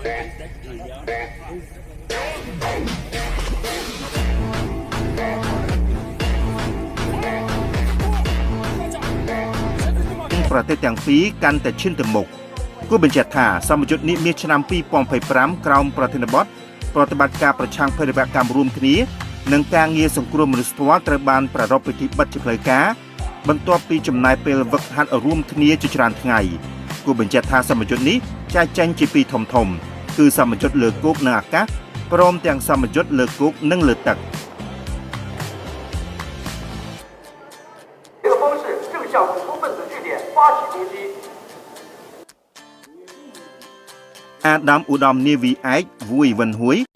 ประเทศទាំងពីរកាន់តែឈានទៅមុខគូបញ្ជាក់ថាសម្ពយុទ្ធនេះមានឆ្នាំ2025ក្រោមប្រធានបទប្រតិបត្តិការប្រឆាំងភេរវកម្មរួមគ្នានិងការងារសង្គ្រោះមនុស្សធម៌ត្រូវបានប្រារព្ធពិធីបិទជាផ្លូវការបន្ទាប់ពីចំណាយពេលវឹកហាត់រួមគ្នាជាច្រើនថ្ងៃគូបញ្ជាក់ថាសម្ពយុទ្ធនេះចែកចេញជាពីរធំគឺសម្ពយុទ្ធលើគោកនិងអាកាសព្រមទាំងសម្ពយុទ្ធលើគោកនិងលើទឹកអាដាមឧត្តមនាវីឯកវួយវិនហួយ